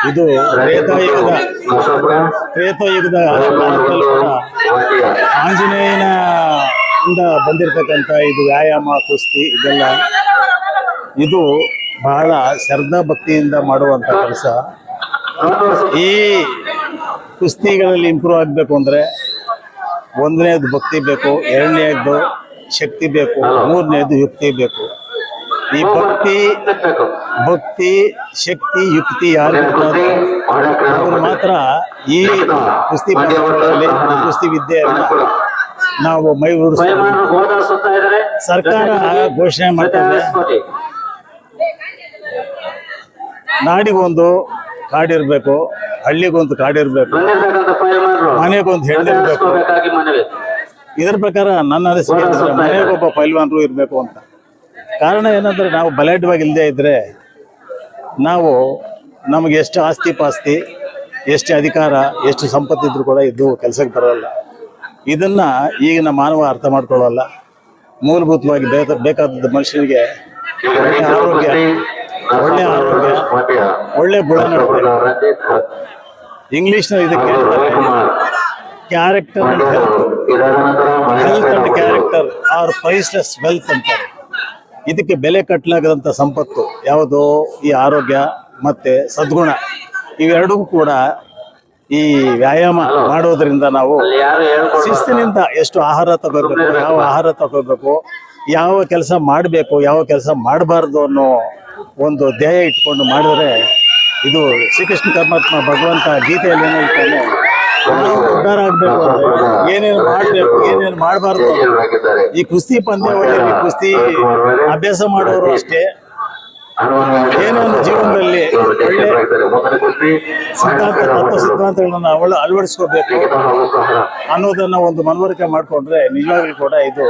ಇದು ತ್ರೇತಾಯುಗದ ಕಾಲದಲ್ಲೂ ಕೂಡ ಆಂಜನೇಯನ ಇಂದ ಬಂದಿರತಕ್ಕಂಥ ಇದು ವ್ಯಾಯಾಮ ಕುಸ್ತಿ ಇದೆಲ್ಲ ಇದು ಬಹಳ ಶ್ರದ್ಧಾ ಭಕ್ತಿಯಿಂದ ಮಾಡುವಂಥ ಕೆಲಸ. ಈ ಕುಸ್ತಿಗಳಲ್ಲಿ ಇಂಪ್ರೂವ್ ಆಗಬೇಕು ಅಂದರೆ ಒಂದನೇದು ಭಕ್ತಿ ಬೇಕು, ಎರಡನೇದು ಶಕ್ತಿ ಬೇಕು, ಮೂರನೇದು ಯುಕ್ತಿ ಬೇಕು. ಈ ಭಕ್ತಿ ಶಕ್ತಿ ಯುಕ್ತಿ ಯಾರು ಅವರು ಮಾತ್ರ ಈ ಕುಸ್ತಿ ಕುಸ್ತಿ ವಿದ್ಯೆಯನ್ನು ನಾವು ಮೈಗೂಡಿಸ್ತೀವಿ. ಸರ್ಕಾರ ಘೋಷಣೆ ಮಾಡ್ತದೆ, ನಾಡಿಗೊಂದು ಕಾಡಿರ್ಬೇಕು, ಹಳ್ಳಿಗೊಂದು ಕಾಡಿರ್ಬೇಕು, ಮನೆಗೊಂದು ಹೆಣ್ಣಿರ್ಬೇಕು. ಇದರ ಪ್ರಕಾರ ನನ್ನ ಅನಿಸಿಕೆ ಮನೆಗೊಬ್ಬ ಪೈಲ್ವಾನರು ಇರಬೇಕು ಅಂತ. ಕಾರಣ ಏನಂದ್ರೆ ನಾವು ಬಲಾಢ್ಯವಾಗಿ ಇಲ್ಲದೆ ಇದ್ರೆ ನಾವು ನಮಗೆ ಎಷ್ಟು ಆಸ್ತಿ ಪಾಸ್ತಿ, ಎಷ್ಟು ಅಧಿಕಾರ, ಎಷ್ಟು ಸಂಪತ್ತಿದ್ರು ಕೂಡ ಇದು ಕೆಲಸಕ್ಕೆ ಬರೋಲ್ಲ. ಇದನ್ನ ಈಗಿನ ಮಾನವ ಅರ್ಥ ಮಾಡ್ಕೊಳ್ಳಲ್ಲ. ಮೂಲಭೂತವಾಗಿ ಬೇಕಾದ ಮನುಷ್ಯನಿಗೆ ಒಳ್ಳೆ ಆರೋಗ್ಯ, ಒಳ್ಳೆ ಗುಣನಡತೆ, ಇಂಗ್ಲಿಷ್ನಲ್ಲಿ ಇದಕ್ಕೆ character and health and character are priceless wealth ಅಂತಾರೆ. ಇದಕ್ಕೆ ಬೆಲೆ ಕಟ್ಟಲಾಗದಂಥ ಸಂಪತ್ತು ಯಾವುದು? ಈ ಆರೋಗ್ಯ ಮತ್ತೆ ಸದ್ಗುಣ. ಇವೆರಡೂ ಕೂಡ ಈ ವ್ಯಾಯಾಮ ಮಾಡೋದ್ರಿಂದ ನಾವು ಶಿಸ್ತಿನಿಂದ ಎಷ್ಟು ಆಹಾರ ತಗೋಬೇಕು, ಯಾವ ಆಹಾರ ತಗೋಬೇಕು, ಯಾವ ಕೆಲಸ ಮಾಡಬೇಕು, ಯಾವ ಕೆಲಸ ಮಾಡಬಾರ್ದು ಅನ್ನೋ ಒಂದು ಧ್ಯೇಯ ಇಟ್ಕೊಂಡು ಮಾಡಿದ್ರೆ ಇದು ಶ್ರೀಕೃಷ್ಣ ಪರಮಾತ್ಮ ಭಗವಂತ ಗೀತೆಯಲ್ಲಿ ಏನು ಹೇಳ್ತಾನೆ, ಉದ್ಧಾರ ಆಗ್ಬೇಕು ಅಂದ್ರೆ ಏನೇನು ಮಾಡ್ಬೇಕು, ಏನೇನು ಮಾಡಬಾರ್ದು. ಈ ಕುಸ್ತಿ ಪಂದ್ಯಾವಳಿಯಲ್ಲಿ ಕುಸ್ತಿ ಅಭ್ಯಾಸ ಮಾಡೋರು ಅಷ್ಟೇ, ಏನೊಂದು ಜೀವನದಲ್ಲಿ ಒಳ್ಳೆ ತತ್ವ ಸಿದ್ಧಾಂತಗಳನ್ನ ಅಳವಡಿಸ್ಕೋಬೇಕು ಅನ್ನೋದನ್ನ ಒಂದು ಮನವರಿಕೆ ಮಾಡಿಕೊಂಡ್ರೆ ನಿಜವಾಗ್ಲೂ ಕೂಡ ಇದು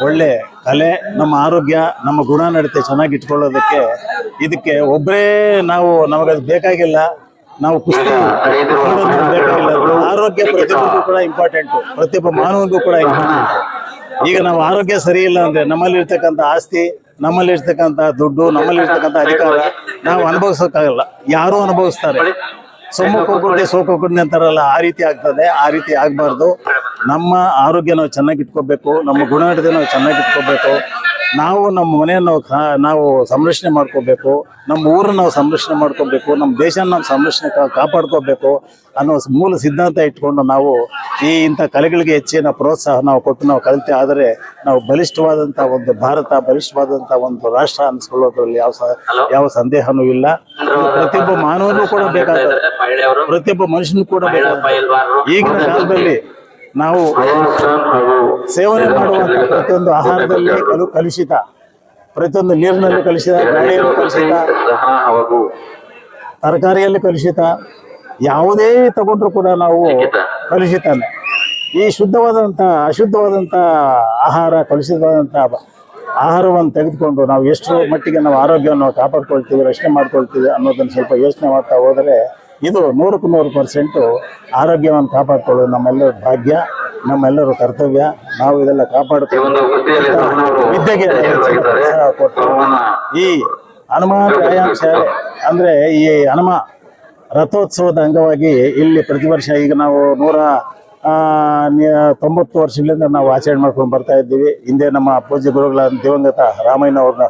ಒಳ್ಳೆ ಕಲೆ. ನಮ್ಮ ಆರೋಗ್ಯ, ನಮ್ಮ ಗುಣ ನಡತೆ ಚೆನ್ನಾಗಿ ಇಟ್ಕೊಳ್ಳೋದಕ್ಕೆ ಇದಕ್ಕೆ ಒಬ್ಬರೇ ನಮಗದು ಬೇಕಾಗಿಲ್ಲ. ನಾವು ಕುಸ್ತಿ ಬೇಕಾಗಿಲ್ಲ. ಆರೋಗ್ಯ ಪ್ರತಿಯೊಬ್ಬರಿಗೂ ಕೂಡ ಇಂಪಾರ್ಟೆಂಟು, ಪ್ರತಿಯೊಬ್ಬ ಮಾನವನಿಗೂ ಕೂಡ ಇಂಪಾರ್ಟೆಂಟು. ಈಗ ನಾವು ಆರೋಗ್ಯ ಸರಿ ಇಲ್ಲ ಅಂದ್ರೆ ನಮ್ಮಲ್ಲಿರ್ತಕ್ಕಂಥ ಆಸ್ತಿ, ನಮ್ಮಲ್ಲಿರ್ತಕ್ಕಂಥ ದುಡ್ಡು, ನಮ್ಮಲ್ಲಿರ್ತಕ್ಕಂಥ ಅಧಿಕಾರ ನಾವು ಅನುಭವಿಸೋಕ್ಕಾಗಲ್ಲ. ಯಾರೂ ಅನುಭವಿಸ್ತಾರೆ. ಸೋಮಕ್ಕೋಗ್ಬಿಟ್ಟೆ ಸೋಕೋಗ್ಬಿಟ್ಟೆ ಅಂತಾರಲ್ಲ, ಆ ರೀತಿ ಆಗ್ತದೆ. ಆ ರೀತಿ ಆಗಬಾರ್ದು. ನಮ್ಮ ಆರೋಗ್ಯ ನಾವು ಚೆನ್ನಾಗಿ ಇಟ್ಕೋಬೇಕು, ನಮ್ಮ ಗುಣನಡತೆ ನಾವು ಚೆನ್ನಾಗಿ ಇಟ್ಕೋಬೇಕು. ನಾವು ನಮ್ಮ ಮನೆಯನ್ನು ನಾವು ಸಂರಕ್ಷಣೆ ಮಾಡ್ಕೋಬೇಕು, ನಮ್ಮ ಊರನ್ನು ನಾವು ಸಂರಕ್ಷಣೆ ಮಾಡ್ಕೋಬೇಕು, ನಮ್ಮ ದೇಶನ ನಾವು ಸಂರಕ್ಷಣೆ ಕಾಪಾಡ್ಕೋಬೇಕು ಅನ್ನೋ ಮೂಲ ಸಿದ್ಧಾಂತ ಇಟ್ಕೊಂಡು ನಾವು ಇಂಥ ಕಲೆಗಳಿಗೆ ಹೆಚ್ಚಿನ ಪ್ರೋತ್ಸಾಹ ನಾವು ಕೊಟ್ಟು ನಾವು ಕಲಿತೆ ಆದರೆ ನಾವು ಬಲಿಷ್ಠವಾದಂಥ ಒಂದು ಭಾರತ, ಬಲಿಷ್ಠವಾದಂಥ ಒಂದು ರಾಷ್ಟ್ರ ಅನಿಸ್ಕೊಳ್ಳೋದ್ರಲ್ಲಿ ಯಾವ ಸಂದೇಹನೂ ಇಲ್ಲ. ಪ್ರತಿಯೊಬ್ಬ ಮಾನವನೂ ಕೂಡ ಬೇಕಾಗ್ತದೆ, ಪ್ರತಿಯೊಬ್ಬ ಮನುಷ್ಯನೂ ಕೂಡ ಬೇಕಾಗ್ತದೆ. ಈಗಿನ ಕಾಲದಲ್ಲಿ ನಾವು ಸೇವನೆ ಮಾಡುವಂಥ ಪ್ರತಿಯೊಂದು ಆಹಾರದಲ್ಲಿ ಕಲುಷಿತ, ಪ್ರತಿಯೊಂದು ನೀರಿನಲ್ಲಿ ಕಲುಷಿತ, ಗಾಳಿಯಲ್ಲಿ ಕಲುಷಿತ, ತರಕಾರಿಯಲ್ಲಿ ಕಲುಷಿತ, ಯಾವುದೇ ತಗೊಂಡ್ರು ಕೂಡ ನಾವು ಕಲುಷಿತನೇ. ಈ ಶುದ್ಧವಾದಂಥ ಅಶುದ್ಧವಾದಂಥ ಆಹಾರ, ಕಲುಷಿತವಾದಂಥ ಆಹಾರವನ್ನು ತೆಗೆದುಕೊಂಡು ನಾವು ಎಷ್ಟು ಮಟ್ಟಿಗೆ ನಾವು ಆರೋಗ್ಯವನ್ನು ಕಾಪಾಡ್ಕೊಳ್ತೀವಿ, ರಕ್ಷಣೆ ಮಾಡ್ಕೊಳ್ತೀವಿ ಅನ್ನೋದನ್ನು ಸ್ವಲ್ಪ ಯೋಚನೆ ಮಾಡ್ತಾ ಹೋದರೆ ಇದು 100ಕ್ಕೆ 100% ಆರೋಗ್ಯವನ್ನು ಕಾಪಾಡ್ಕೊಳ್ಳೋದು ನಮ್ಮೆಲ್ಲರ ಭಾಗ್ಯ, ನಮ್ಮೆಲ್ಲರ ಕರ್ತವ್ಯ. ನಾವು ಇದೆಲ್ಲ ಕಾಪಾಡ್ಕೊಂಡು ವಿದ್ಯೆಗೆ ಕೊಟ್ಟು ಈ ಹನುಮಾನ್ ವ್ಯಾಯಾಮ ಶಾಲೆ ಅಂದರೆ ಈ ಹನುಮ ರಥೋತ್ಸವದ ಅಂಗವಾಗಿ ಇಲ್ಲಿ ಪ್ರತಿ ವರ್ಷ ಈಗ ನಾವು 190 ವರ್ಷಗಳಿಂದ ನಾವು ಆಚರಣೆ ಮಾಡ್ಕೊಂಡು ಬರ್ತಾ ಇದ್ದೀವಿ. ಹಿಂದೆ ನಮ್ಮ ಪೂಜ್ಯ ಗುರುಗಳ ದಿವಂಗತ ರಾಮಯ್ಯನವ್ರನ್ನ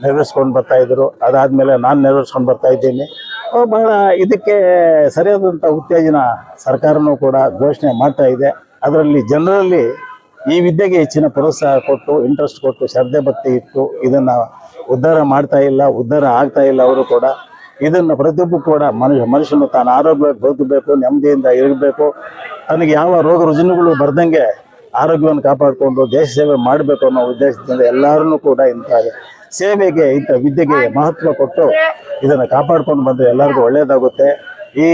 ನೆರವೇರಿಸ್ಕೊಂಡು ಬರ್ತಾ ಇದ್ರು. ಅದಾದ್ಮೇಲೆ ನಾನು ನೆರವೇರಿಸ್ಕೊಂಡು ಬರ್ತಾ ಇದ್ದೀನಿ. ಬಹಳ ಇದಕ್ಕೆ ಸರಿಯಾದಂಥ ಉತ್ತೇಜನ ಸರ್ಕಾರನೂ ಕೂಡ ಘೋಷಣೆ ಮಾಡ್ತಾ ಇದೆ. ಅದರಲ್ಲಿ ಜನರಲ್ಲಿ ಈ ವಿದ್ಯೆಗೆ ಹೆಚ್ಚಿನ ಪ್ರೋತ್ಸಾಹ ಕೊಟ್ಟು, ಇಂಟ್ರೆಸ್ಟ್ ಕೊಟ್ಟು, ಶ್ರದ್ಧೆ ಭಕ್ತಿ ಇಟ್ಟು ಇದನ್ನು ಉದ್ಧಾರ ಮಾಡ್ತಾ ಇಲ್ಲ, ಉದ್ಧಾರ ಆಗ್ತಾ ಇಲ್ಲ. ಅವರು ಕೂಡ ಇದನ್ನು ಪ್ರತಿಯೊಬ್ಬರು ಕೂಡ ಮನುಷ್ಯನು ತಾನು ಆರೋಗ್ಯವಾಗಿ ಬದುಕಬೇಕು, ನೆಮ್ಮದಿಯಿಂದ ಇರಬೇಕು, ತನಗೆ ಯಾವ ರೋಗ ರುಜಿನಗಳು ಬರ್ದಂಗೆ ಆರೋಗ್ಯವನ್ನು ಕಾಪಾಡಿಕೊಂಡು ದೇಶ ಸೇವೆ ಮಾಡಬೇಕು ಅನ್ನೋ ಉದ್ದೇಶದಿಂದ ಎಲ್ಲರೂ ಕೂಡ ಇಂಥ ಸೇವೆಗೆ, ಇಂಥ ವಿದ್ಯೆಗೆ ಮಹತ್ವ ಕೊಟ್ಟು ಇದನ್ನು ಕಾಪಾಡ್ಕೊಂಡು ಬಂದರೆ ಎಲ್ಲರಿಗೂ ಒಳ್ಳೆಯದಾಗುತ್ತೆ. ಈ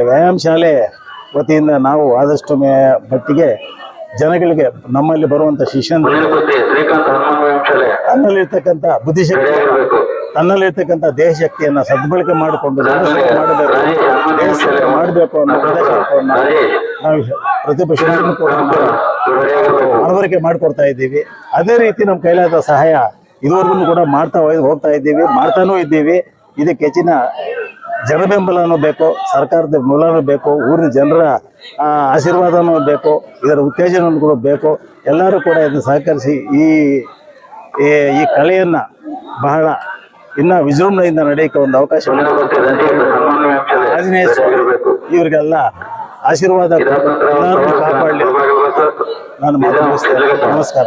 ವ್ಯಾಯಾಮ ಶಾಲೆ ವತಿಯಿಂದ ನಾವು ಆದಷ್ಟು ಮಟ್ಟಿಗೆ ಜನಗಳಿಗೆ, ನಮ್ಮಲ್ಲಿ ಬರುವಂಥ ಶಿಷ್ಯಂದ್ರೆ ತನ್ನಲ್ಲಿರ್ತಕ್ಕಂಥ ಬುದ್ಧಿಶಕ್ತಿ, ತನ್ನಲ್ಲಿರ್ತಕ್ಕಂಥ ದೇಹಶಕ್ತಿಯನ್ನು ಸದ್ಬಳಕೆ ಮಾಡಿಕೊಂಡು ಮಾಡಬೇಕು ಅನ್ನೋ ಉದ್ದೇಶವನ್ನು ನಾವು ಪ್ರತಿಯೊಬ್ಬ ಶಿಕ್ಷಣ ಕೂಡ ಮನವರಿಕೆ ಮಾಡಿಕೊಡ್ತಾ ಇದ್ದೀವಿ. ಅದೇ ರೀತಿ ನಮ್ಮ ಕೈಲಾದ ಸಹಾಯ ಇದುವರೆಗೂ ಕೂಡ ಮಾಡ್ತಾ ಹೋಗ್ತಾ ಇದ್ದೀವಿ, ಮಾಡ್ತಾನೂ ಇದ್ದೀವಿ. ಇದಕ್ಕೆ ಹೆಚ್ಚಿನ ಜನ ಬೆಂಬಲನೂ ಬೇಕು, ಸರ್ಕಾರದ ಮೂಲನೂ ಬೇಕು, ಊರಿನ ಜನರ ಆಶೀರ್ವಾದನೂ ಬೇಕು, ಇದರ ಉತ್ತೇಜನವೂ ಕೂಡ ಬೇಕು. ಎಲ್ಲರೂ ಕೂಡ ಇದನ್ನು ಸಹಕರಿಸಿ ಈ ಕಲೆಯನ್ನು ಬಹಳ ಇನ್ನು ವಿಜೃಂಭಣೆಯಿಂದ ನಡೆಯೋಕ್ಕೆ ಒಂದು ಅವಕಾಶ ಆಂಜನೇಯ ಸ್ವಾಮಿ ಇವರಿಗೆಲ್ಲ ಆಶೀರ್ವಾದ ಎಲ್ಲರೂ ಕಾಪಾಡಲಿ. ನಾನು ಮಾತು ಮುಗಿಸ್ತೇನೆ. ನಮಸ್ಕಾರ.